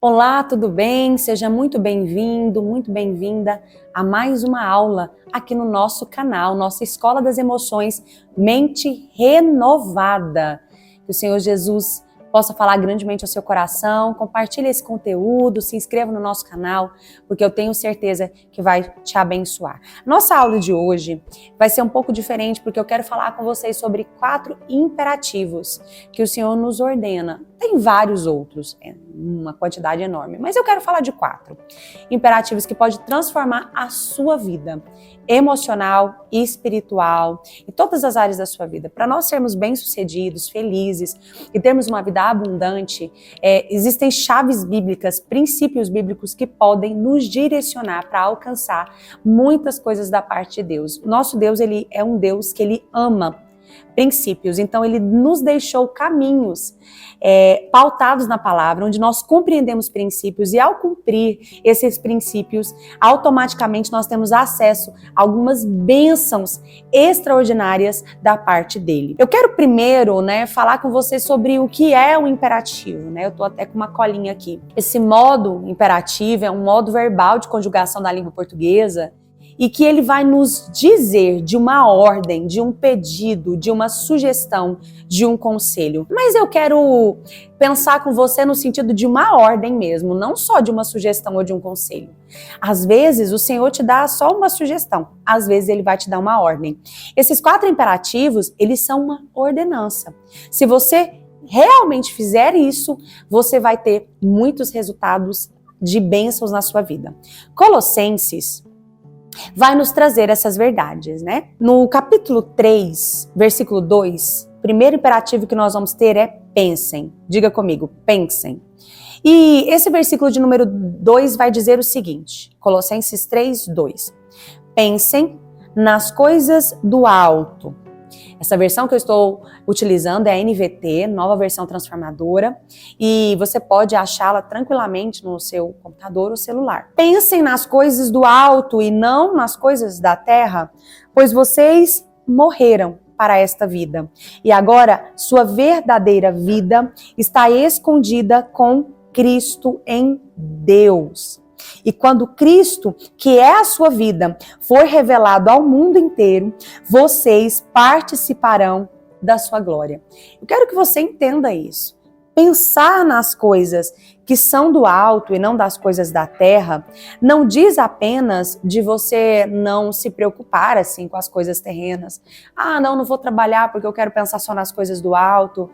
Olá, tudo bem? Seja muito bem-vindo, muito bem-vinda a mais uma aula aqui no nosso canal, nossa Escola das Emoções, Mente Renovada. Que o Senhor Jesus possa falar grandemente ao seu coração, compartilhe esse conteúdo, se inscreva no nosso canal, porque eu tenho certeza que vai te abençoar. Nossa aula de hoje vai ser um pouco diferente, porque eu quero falar com vocês sobre 4 imperativos que o Senhor nos ordena. Tem vários outros, uma quantidade enorme, mas eu quero falar de 4 imperativos que podem transformar a sua vida emocional, espiritual e todas as áreas da sua vida. Para nós sermos bem-sucedidos, felizes e termos uma vida abundante, existem chaves bíblicas, princípios bíblicos que podem nos direcionar para alcançar muitas coisas da parte de Deus. Nosso Deus, ele é um Deus que ele ama princípios, então ele nos deixou caminhos pautados na palavra, onde nós compreendemos princípios e ao cumprir esses princípios, automaticamente nós temos acesso a algumas bênçãos extraordinárias da parte dele. Eu quero primeiro, falar com você sobre o que é o imperativo, Eu tô até com uma colinha aqui. Esse modo imperativo é um modo verbal de conjugação da língua portuguesa, e que ele vai nos dizer de uma ordem, de um pedido, de uma sugestão, de um conselho. Mas eu quero pensar com você no sentido de uma ordem mesmo, não só de uma sugestão ou de um conselho. Às vezes o Senhor te dá só uma sugestão, às vezes ele vai te dar uma ordem. Esses 4 imperativos, eles são uma ordenança. Se você realmente fizer isso, você vai ter muitos resultados de bênçãos na sua vida. Colossenses vai nos trazer essas verdades, No capítulo 3, versículo 2, o primeiro imperativo que nós vamos ter é pensem. Diga comigo, pensem. E esse versículo de número 2 vai dizer o seguinte, Colossenses 3, 2. Pensem nas coisas do alto. Essa versão que eu estou utilizando é a NVT, nova versão transformadora, e você pode achá-la tranquilamente no seu computador ou celular. Pensem nas coisas do alto e não nas coisas da terra, pois vocês morreram para esta vida. E agora sua verdadeira vida está escondida com Cristo em Deus. E quando Cristo, que é a sua vida, for revelado ao mundo inteiro, vocês participarão da sua glória. Eu quero que você entenda isso. Pensar nas coisas que são do alto e não das coisas da terra, não diz apenas de você não se preocupar assim com as coisas terrenas. Não vou trabalhar porque eu quero pensar só nas coisas do alto.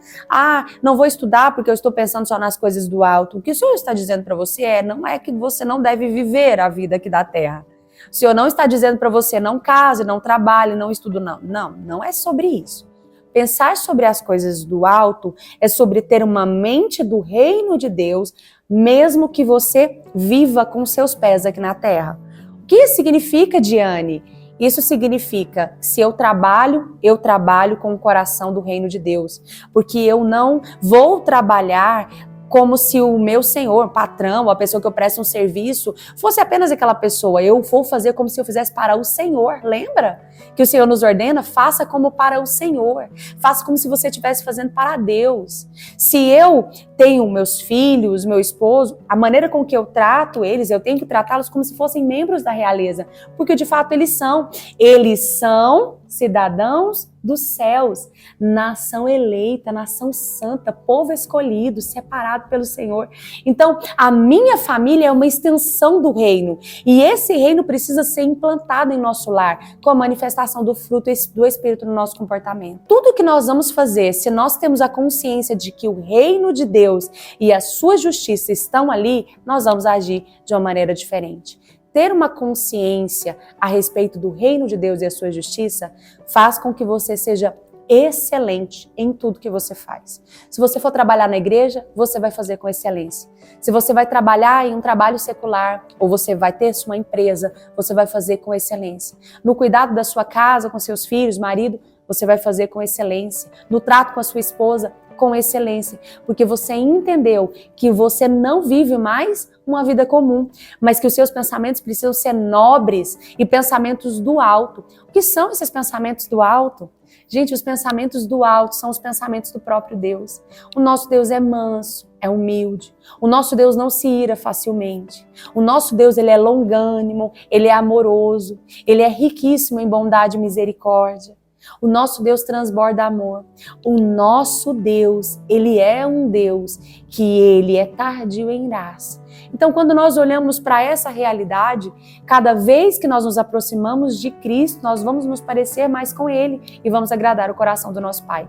Não vou estudar porque eu estou pensando só nas coisas do alto. O que o Senhor está dizendo para você não é que você não deve viver a vida aqui da terra. O Senhor não está dizendo para você não case, não trabalhe, não estude, não. Não é sobre isso. Pensar sobre as coisas do alto é sobre ter uma mente do reino de Deus, mesmo que você viva com seus pés aqui na terra. O que isso significa, Diane? Isso significa que se eu trabalho com o coração do reino de Deus, porque eu não vou trabalhar como se o meu senhor, patrão, a pessoa que eu presto um serviço, fosse apenas aquela pessoa. Eu vou fazer como se eu fizesse para o Senhor. Lembra que o Senhor nos ordena? Faça como para o Senhor. Faça como se você estivesse fazendo para Deus. Se eu tenho meus filhos, meu esposo, a maneira com que eu trato eles, eu tenho que tratá-los como se fossem membros da realeza. Porque de fato eles são. Eles são cidadãos dos céus, nação eleita, nação santa, povo escolhido, separado pelo Senhor. Então, a minha família é uma extensão do reino, e esse reino precisa ser implantado em nosso lar, com a manifestação do fruto do Espírito no nosso comportamento. Tudo que nós vamos fazer, se nós temos a consciência de que o reino de Deus e a sua justiça estão ali, nós vamos agir de uma maneira diferente. Ter uma consciência a respeito do reino de Deus e a sua justiça faz com que você seja excelente em tudo que você faz. Se você for trabalhar na igreja, você vai fazer com excelência. Se você vai trabalhar em um trabalho secular, ou você vai ter sua empresa, você vai fazer com excelência. No cuidado da sua casa, com seus filhos, marido, você vai fazer com excelência. No trato com a sua esposa, com excelência, porque você entendeu que você não vive mais uma vida comum, mas que os seus pensamentos precisam ser nobres e pensamentos do alto. O que são esses pensamentos do alto? Gente, os pensamentos do alto são os pensamentos do próprio Deus. O nosso Deus é manso, é humilde. O nosso Deus não se ira facilmente. O nosso Deus, ele é longânimo, ele é amoroso, ele é riquíssimo em bondade e misericórdia. O nosso Deus transborda amor. O nosso Deus, ele é um Deus que ele é tardio em graça. Então, quando nós olhamos para essa realidade, cada vez que nós nos aproximamos de Cristo, nós vamos nos parecer mais com ele e vamos agradar o coração do nosso Pai.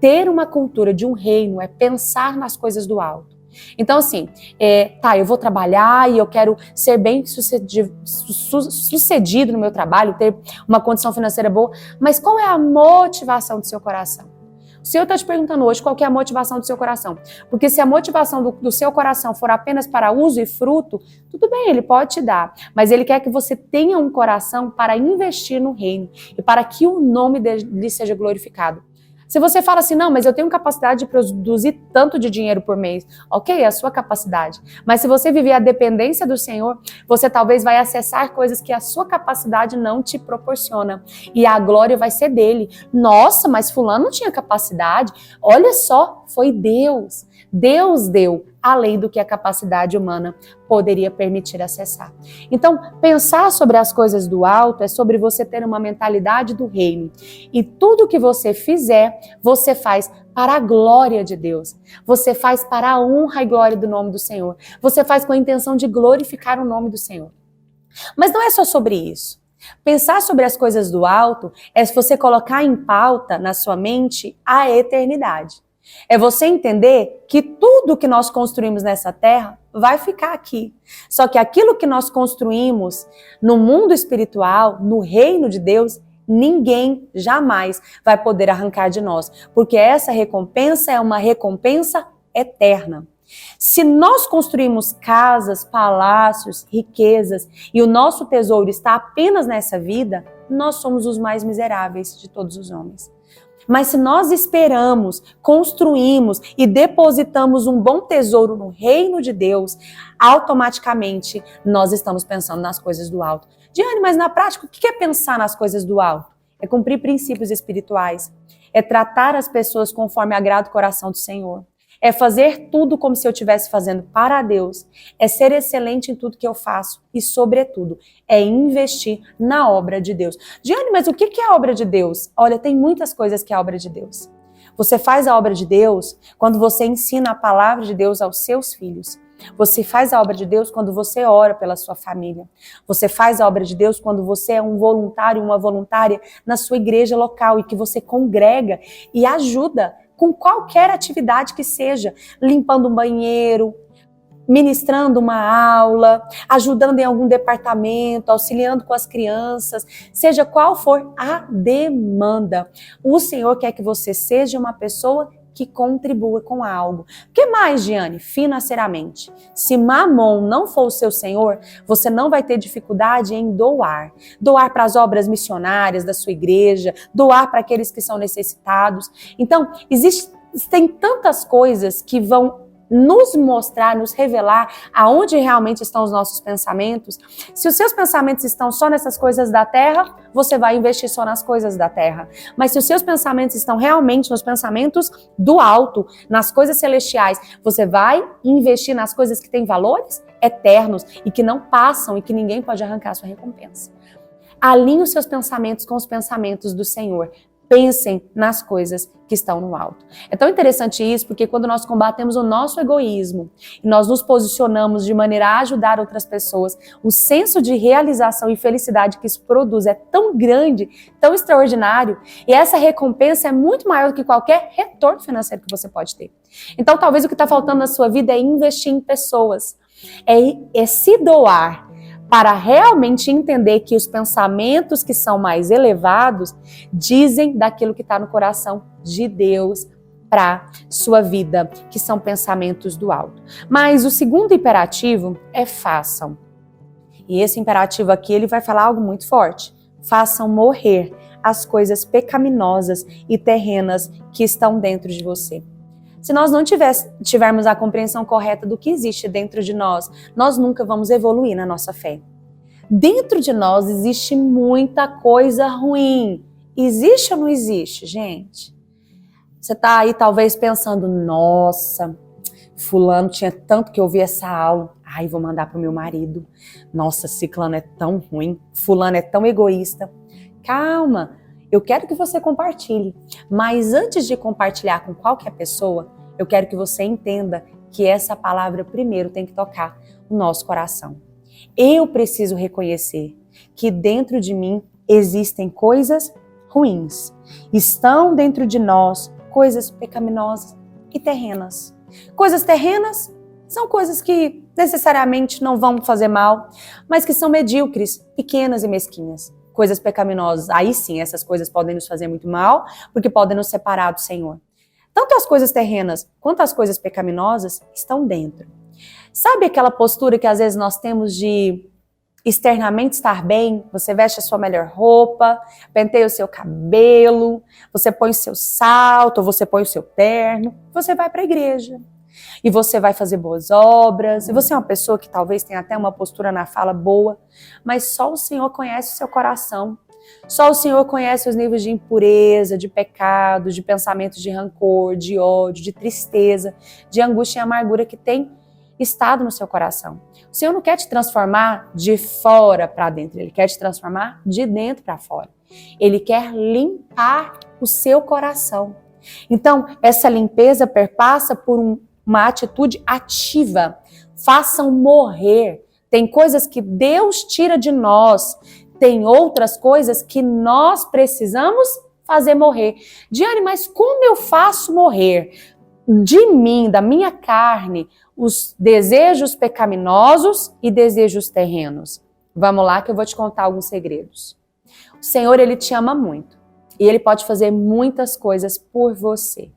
Ter uma cultura de um reino é pensar nas coisas do alto. Então, assim, eu vou trabalhar e eu quero ser bem sucedido no meu trabalho, ter uma condição financeira boa, mas qual é a motivação do seu coração? O Senhor está te perguntando hoje qual que é a motivação do seu coração. Porque se a motivação do seu coração for apenas para uso e fruto, tudo bem, ele pode te dar. Mas ele quer que você tenha um coração para investir no reino e para que o nome dele seja glorificado. Se você fala assim, não, mas eu tenho capacidade de produzir tanto de dinheiro por mês. Ok, é a sua capacidade. Mas se você viver a dependência do Senhor, você talvez vai acessar coisas que a sua capacidade não te proporciona. E a glória vai ser dele. Nossa, mas fulano não tinha capacidade. Olha só, foi Deus. Deus deu além do que a capacidade humana poderia permitir acessar. Então, pensar sobre as coisas do alto é sobre você ter uma mentalidade do reino. E tudo que você fizer, você faz para a glória de Deus. Você faz para a honra e glória do nome do Senhor. Você faz com a intenção de glorificar o nome do Senhor. Mas não é só sobre isso. Pensar sobre as coisas do alto é você colocar em pauta na sua mente a eternidade. É você entender que tudo que nós construímos nessa terra vai ficar aqui. Só que aquilo que nós construímos no mundo espiritual, no reino de Deus, ninguém jamais vai poder arrancar de nós. Porque essa recompensa é uma recompensa eterna. Se nós construímos casas, palácios, riquezas e o nosso tesouro está apenas nessa vida, nós somos os mais miseráveis de todos os homens. Mas se nós esperamos, construímos e depositamos um bom tesouro no reino de Deus, automaticamente nós estamos pensando nas coisas do alto. Diane, mas na prática, o que é pensar nas coisas do alto? É cumprir princípios espirituais, é tratar as pessoas conforme agrada o coração do Senhor. É fazer tudo como se eu estivesse fazendo para Deus. É ser excelente em tudo que eu faço. E, sobretudo, é investir na obra de Deus. Diane, mas o que é a obra de Deus? Olha, tem muitas coisas que é a obra de Deus. Você faz a obra de Deus quando você ensina a palavra de Deus aos seus filhos. Você faz a obra de Deus quando você ora pela sua família. Você faz a obra de Deus quando você é um voluntário, uma voluntária na sua igreja local e que você congrega e ajuda com qualquer atividade que seja, limpando um banheiro, ministrando uma aula, ajudando em algum departamento, auxiliando com as crianças, seja qual for a demanda. O Senhor quer que você seja uma pessoa que contribua com algo. O que mais, Diane? Financeiramente. Se Mamon não for o seu Senhor, você não vai ter dificuldade em doar. Doar para as obras missionárias da sua igreja, doar para aqueles que são necessitados. Então, tem tantas coisas que vão nos mostrar, nos revelar aonde realmente estão os nossos pensamentos. Se os seus pensamentos estão só nessas coisas da terra, você vai investir só nas coisas da terra. Mas se os seus pensamentos estão realmente nos pensamentos do alto, nas coisas celestiais, você vai investir nas coisas que têm valores eternos e que não passam e que ninguém pode arrancar a sua recompensa. Alinhe os seus pensamentos com os pensamentos do Senhor. Pensem nas coisas que estão no alto. É tão interessante isso, porque quando nós combatemos o nosso egoísmo e nós nos posicionamos de maneira a ajudar outras pessoas, o senso de realização e felicidade que isso produz é tão grande, tão extraordinário, e essa recompensa é muito maior do que qualquer retorno financeiro que você pode ter. Então, talvez o que está faltando na sua vida é investir em pessoas, é se doar, para realmente entender que os pensamentos que são mais elevados dizem daquilo que está no coração de Deus para sua vida, que são pensamentos do alto. Mas o segundo imperativo é façam. E esse imperativo aqui, ele vai falar algo muito forte. Façam morrer as coisas pecaminosas e terrenas que estão dentro de você. Se nós não tivermos a compreensão correta do que existe dentro de nós, nós nunca vamos evoluir na nossa fé. Dentro de nós existe muita coisa ruim. Existe ou não existe, gente? Você está aí talvez pensando, nossa, fulano tinha tanto que ouvir essa aula. Ai, vou mandar pro meu marido. Nossa, ciclano é tão ruim, fulano é tão egoísta. Calma, eu quero que você compartilhe. Mas antes de compartilhar com qualquer pessoa, eu quero que você entenda que essa palavra primeiro tem que tocar o nosso coração. Eu preciso reconhecer que dentro de mim existem coisas ruins. Estão dentro de nós coisas pecaminosas e terrenas. Coisas terrenas são coisas que necessariamente não vão fazer mal, mas que são medíocres, pequenas e mesquinhas. Coisas pecaminosas, aí sim, essas coisas podem nos fazer muito mal, porque podem nos separar do Senhor. Tanto as coisas terrenas quanto as coisas pecaminosas estão dentro. Sabe aquela postura que às vezes nós temos de externamente estar bem? Você veste a sua melhor roupa, penteia o seu cabelo, você põe o seu salto, você põe o seu terno, você vai para a igreja. E você vai fazer boas obras, e você é uma pessoa que talvez tenha até uma postura na fala boa, mas só o Senhor conhece o seu coração. Só o Senhor conhece os níveis de impureza, de pecado, de pensamentos de rancor, de ódio, de tristeza, de angústia e amargura que tem estado no seu coração. O Senhor não quer te transformar de fora para dentro, Ele quer te transformar de dentro para fora. Ele quer limpar o seu coração. Então, essa limpeza perpassa por uma atitude ativa. Façam morrer. Tem coisas que Deus tira de nós, tem outras coisas que nós precisamos fazer morrer. Diane, mas como eu faço morrer de mim, da minha carne, os desejos pecaminosos e desejos terrenos? Vamos lá que eu vou te contar alguns segredos. O Senhor, Ele te ama muito e Ele pode fazer muitas coisas por você.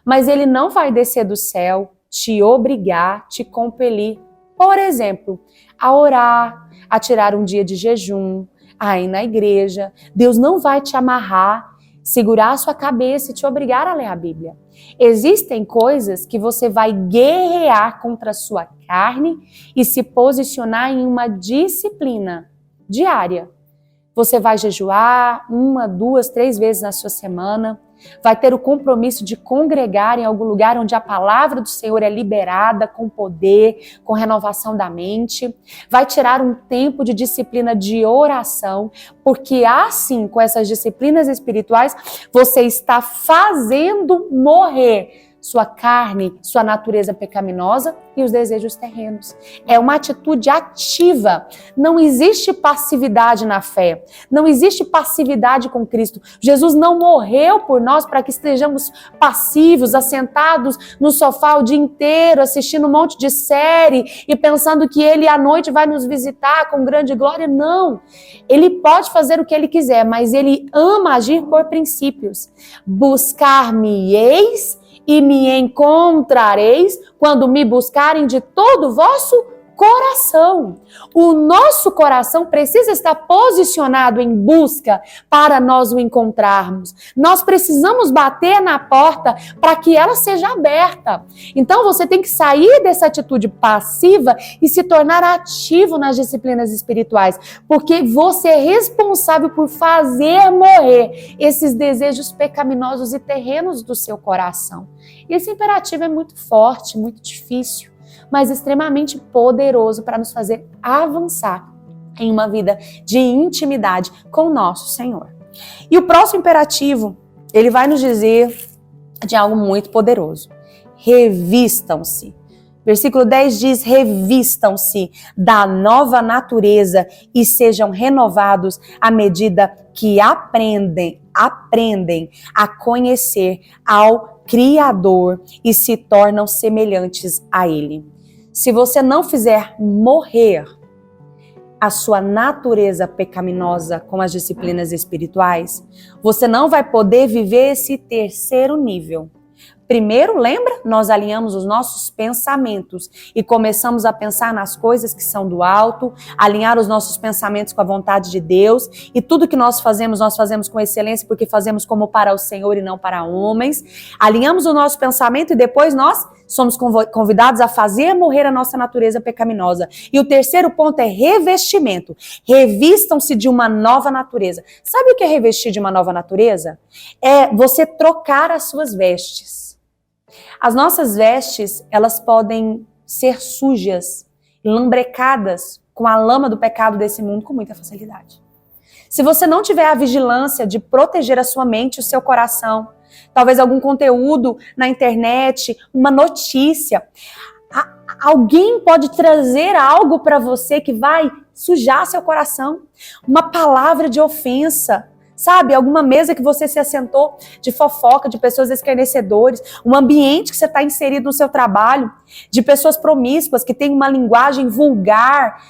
Mas Ele não vai descer do céu, te obrigar, te compelir, por exemplo, a orar, a tirar um dia de jejum, a ir na igreja. Deus não vai te amarrar, segurar a sua cabeça e te obrigar a ler a Bíblia. Existem coisas que você vai guerrear contra a sua carne e se posicionar em uma disciplina diária. Você vai jejuar 1, 2, 3 vezes na sua semana. Vai ter o compromisso de congregar em algum lugar onde a palavra do Senhor é liberada com poder, com renovação da mente. Vai tirar um tempo de disciplina de oração, porque assim, com essas disciplinas espirituais, você está fazendo morrer sua carne, sua natureza pecaminosa e os desejos terrenos. É uma atitude ativa. Não existe passividade na fé. Não existe passividade com Cristo. Jesus não morreu por nós para que estejamos passivos, assentados no sofá o dia inteiro, assistindo um monte de série e pensando que Ele à noite vai nos visitar com grande glória. Não. Ele pode fazer o que Ele quiser, mas Ele ama agir por princípios. Buscar-me-eis e me encontrareis quando me buscarem de todo o vosso coração. O nosso coração precisa estar posicionado em busca para nós o encontrarmos. Nós precisamos bater na porta para que ela seja aberta. Então você tem que sair dessa atitude passiva e se tornar ativo nas disciplinas espirituais, porque você é responsável por fazer morrer esses desejos pecaminosos e terrenos do seu coração. E esse imperativo é muito forte, muito difícil, mas extremamente poderoso para nos fazer avançar em uma vida de intimidade com o nosso Senhor. E o próximo imperativo, ele vai nos dizer de algo muito poderoso. Revistam-se. Versículo 10 diz, revistam-se da nova natureza e sejam renovados à medida que aprendem a conhecer ao Criador e se tornam semelhantes a Ele. Se você não fizer morrer a sua natureza pecaminosa com as disciplinas espirituais, você não vai poder viver esse terceiro nível. Primeiro, lembra? Nós alinhamos os nossos pensamentos e começamos a pensar nas coisas que são do alto, alinhar os nossos pensamentos com a vontade de Deus, e tudo que nós fazemos com excelência porque fazemos como para o Senhor e não para homens. Alinhamos o nosso pensamento e depois nós somos convidados a fazer morrer a nossa natureza pecaminosa. E o terceiro ponto é revestimento. Revistam-se de uma nova natureza. Sabe o que é revestir de uma nova natureza? É você trocar as suas vestes. As nossas vestes, elas podem ser sujas, lambrecadas com a lama do pecado desse mundo com muita facilidade. Se você não tiver a vigilância de proteger a sua mente, o seu coração, talvez algum conteúdo na internet, uma notícia, alguém pode trazer algo para você que vai sujar seu coração, uma palavra de ofensa, sabe? Alguma mesa que você se assentou de fofoca, de pessoas escarnecedores, um ambiente que você está inserido no seu trabalho, de pessoas promíscuas que têm uma linguagem vulgar.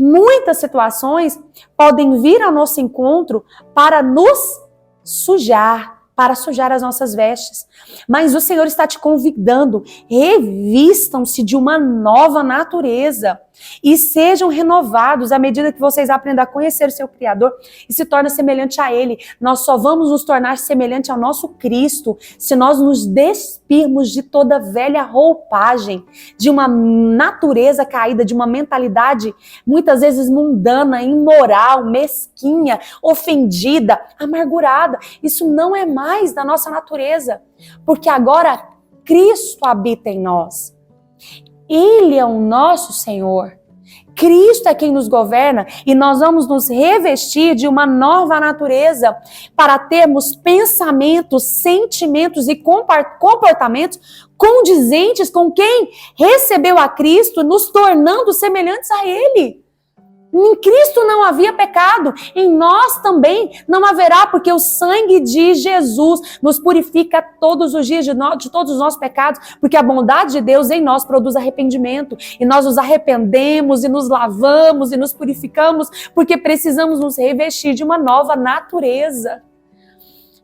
Muitas situações podem vir ao nosso encontro para nos sujar, para sujar as nossas vestes. Mas o Senhor está te convidando, revistam-se de uma nova natureza e sejam renovados à medida que vocês aprendem a conhecer o seu Criador e se tornam semelhante a Ele. Nós só vamos nos tornar semelhante ao nosso Cristo se nós nos despirmos de toda velha roupagem, de uma natureza caída, de uma mentalidade muitas vezes mundana, imoral, mesquinha, ofendida, amargurada. Isso não é mais da nossa natureza, porque agora Cristo habita em nós. Ele é o nosso Senhor. Cristo é quem nos governa e nós vamos nos revestir de uma nova natureza para termos pensamentos, sentimentos e comportamentos condizentes com quem recebeu a Cristo, nos tornando semelhantes a Ele. Em Cristo não havia pecado, em nós também não haverá, porque o sangue de Jesus nos purifica todos os dias de todos os nossos pecados, porque a bondade de Deus em nós produz arrependimento, e nós nos arrependemos e nos lavamos e nos purificamos, porque precisamos nos revestir de uma nova natureza.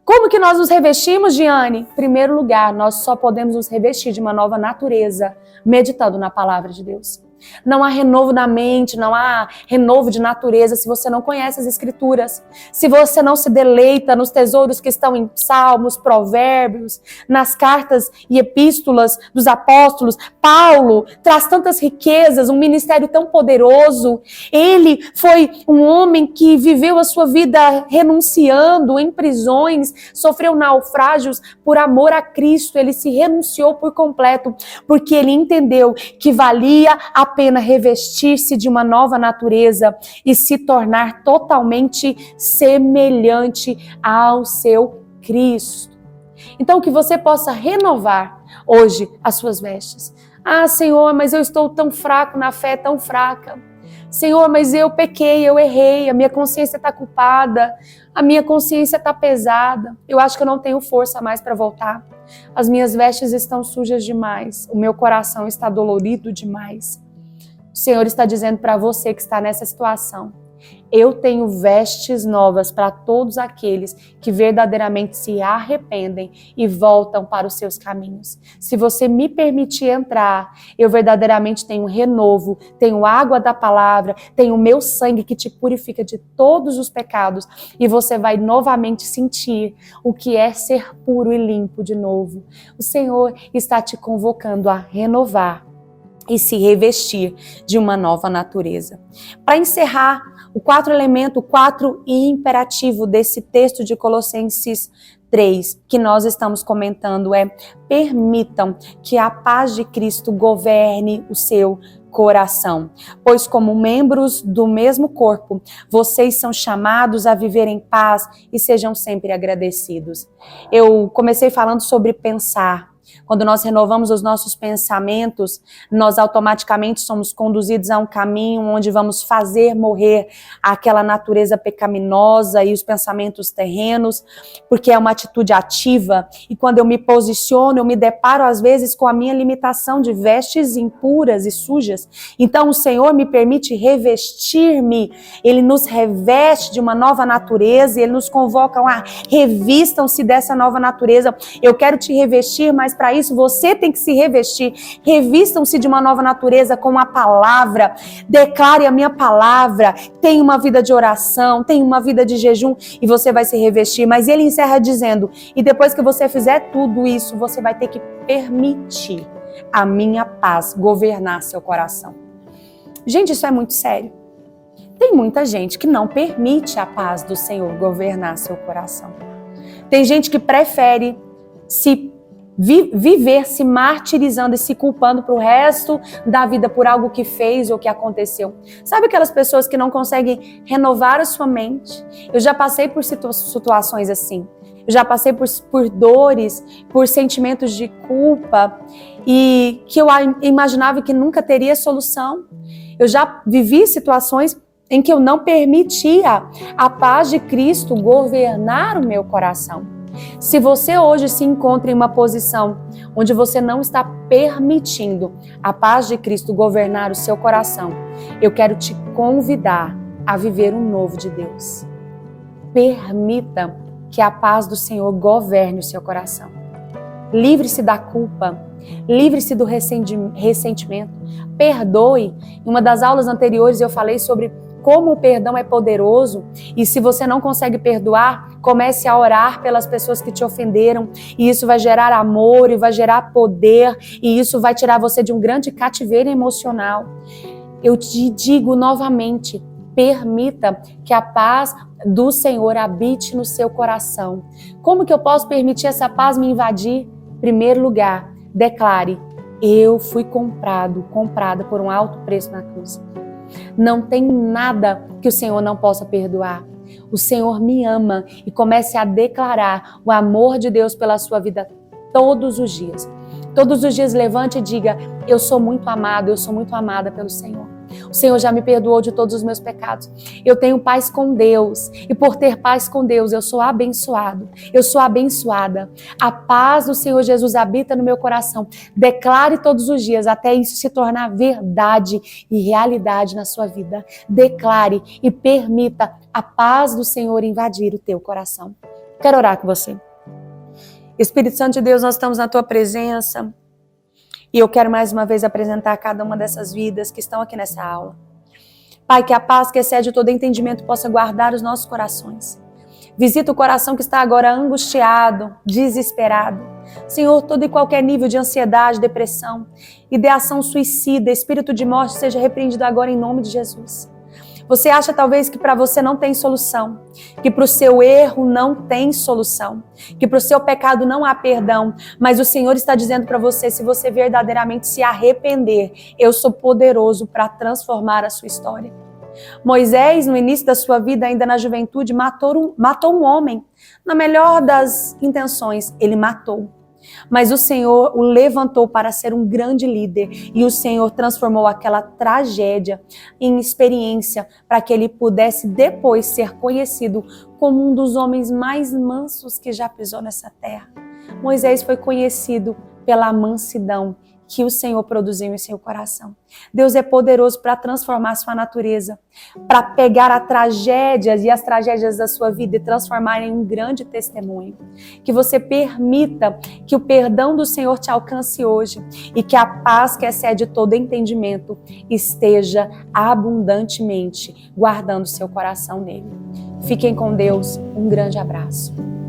Como que nós nos revestimos, Giane? Em primeiro lugar, nós só podemos nos revestir de uma nova natureza meditando na palavra de Deus. Não há renovo na mente, não há renovo de natureza se você não conhece as Escrituras, se você não se deleita nos tesouros que estão em Salmos, Provérbios, nas cartas e epístolas dos apóstolos. Paulo traz tantas riquezas, um ministério tão poderoso. Ele foi um homem que viveu a sua vida renunciando em prisões, sofreu naufrágios por amor a Cristo. Ele se renunciou por completo, porque ele entendeu que valia a pena revestir-se de uma nova natureza e se tornar totalmente semelhante ao seu Cristo. Então, que você possa renovar hoje as suas vestes. Ah, Senhor, mas eu estou tão fraco na fé, tão fraca. Senhor, mas eu pequei, eu errei, a minha consciência está culpada, a minha consciência está pesada, eu acho que eu não tenho força mais para voltar. As minhas vestes estão sujas demais, o meu coração está dolorido demais. O Senhor está dizendo para você que está nessa situação: eu tenho vestes novas para todos aqueles que verdadeiramente se arrependem e voltam para os seus caminhos. Se você me permitir entrar, eu verdadeiramente tenho renovo, tenho água da palavra, tenho o meu sangue que te purifica de todos os pecados e você vai novamente sentir o que é ser puro e limpo de novo. O Senhor está te convocando a renovar e se revestir de uma nova natureza. Para encerrar, o quarto elemento, o quarto imperativo desse texto de Colossenses 3, que nós estamos comentando é: permitam que a paz de Cristo governe o seu coração, pois como membros do mesmo corpo, vocês são chamados a viver em paz e sejam sempre agradecidos. Eu comecei falando sobre pensar. Quando nós renovamos os nossos pensamentos, nós automaticamente somos conduzidos a um caminho onde vamos fazer morrer aquela natureza pecaminosa e os pensamentos terrenos, porque é uma atitude ativa. E quando eu me posiciono, eu me deparo às vezes com a minha limitação de vestes impuras e sujas. Então o Senhor me permite revestir-me, Ele nos reveste de uma nova natureza, e Ele nos convoca a revistam-se dessa nova natureza. Eu quero te revestir, mas para isso você tem que se revestir. Revistam-se de uma nova natureza com a palavra. Declare a minha palavra. Tenha uma vida de oração, tenha uma vida de jejum e você vai se revestir. Mas ele encerra dizendo: e depois que você fizer tudo isso, você vai ter que permitir a minha paz governar seu coração. Gente, isso é muito sério. Tem muita gente que não permite a paz do Senhor governar seu coração. Tem gente que prefere se viver se martirizando e se culpando para o resto da vida por algo que fez ou que aconteceu. Sabe aquelas pessoas que não conseguem renovar a sua mente? Eu já passei por situações assim. Eu já passei por dores, por sentimentos de culpa e que eu imaginava que nunca teria solução. Eu já vivi situações em que eu não permitia a paz de Cristo governar o meu coração. Se você hoje se encontra em uma posição onde você não está permitindo a paz de Cristo governar o seu coração, eu quero te convidar a viver um novo de Deus. Permita que a paz do Senhor governe o seu coração. Livre-se da culpa, livre-se do ressentimento, perdoe. Em uma das aulas anteriores eu falei sobre como o perdão é poderoso e se você não consegue perdoar, comece a orar pelas pessoas que te ofenderam e isso vai gerar amor e vai gerar poder e isso vai tirar você de um grande cativeiro emocional. Eu te digo novamente, permita que a paz do Senhor habite no seu coração. Como que eu posso permitir essa paz me invadir? Em primeiro lugar, declare: eu fui comprada por um alto preço na cruz. Não tem nada que o Senhor não possa perdoar. O Senhor me ama e comece a declarar o amor de Deus pela sua vida todos os dias. Todos os dias levante e diga: eu sou muito amado, eu sou muito amada pelo Senhor. O Senhor já me perdoou de todos os meus pecados. Eu tenho paz com Deus. E por ter paz com Deus, eu sou abençoado. Eu sou abençoada. A paz do Senhor Jesus habita no meu coração. Declare todos os dias até isso se tornar verdade e realidade na sua vida. Declare e permita a paz do Senhor invadir o teu coração. Quero orar com você. Espírito Santo de Deus, nós estamos na tua presença. E eu quero mais uma vez apresentar cada uma dessas vidas que estão aqui nessa aula. Pai, que a paz que excede todo entendimento possa guardar os nossos corações. Visita o coração que está agora angustiado, desesperado. Senhor, todo e qualquer nível de ansiedade, depressão, ideação suicida, espírito de morte seja repreendido agora em nome de Jesus. Você acha talvez que para você não tem solução, que para o seu erro não tem solução, que para o seu pecado não há perdão, mas o Senhor está dizendo para você, se você verdadeiramente se arrepender, eu sou poderoso para transformar a sua história. Moisés, no início da sua vida, ainda na juventude, matou um homem. Na melhor das intenções, ele matou. Mas o Senhor o levantou para ser um grande líder e o Senhor transformou aquela tragédia em experiência para que ele pudesse depois ser conhecido como um dos homens mais mansos que já pisou nessa terra. Moisés foi conhecido pela mansidão que o Senhor produziu em seu coração. Deus é poderoso para transformar a sua natureza, para pegar as tragédias da sua vida e transformar em um grande testemunho. Que você permita que o perdão do Senhor te alcance hoje e que a paz que excede todo entendimento esteja abundantemente guardando seu coração nele. Fiquem com Deus, um grande abraço.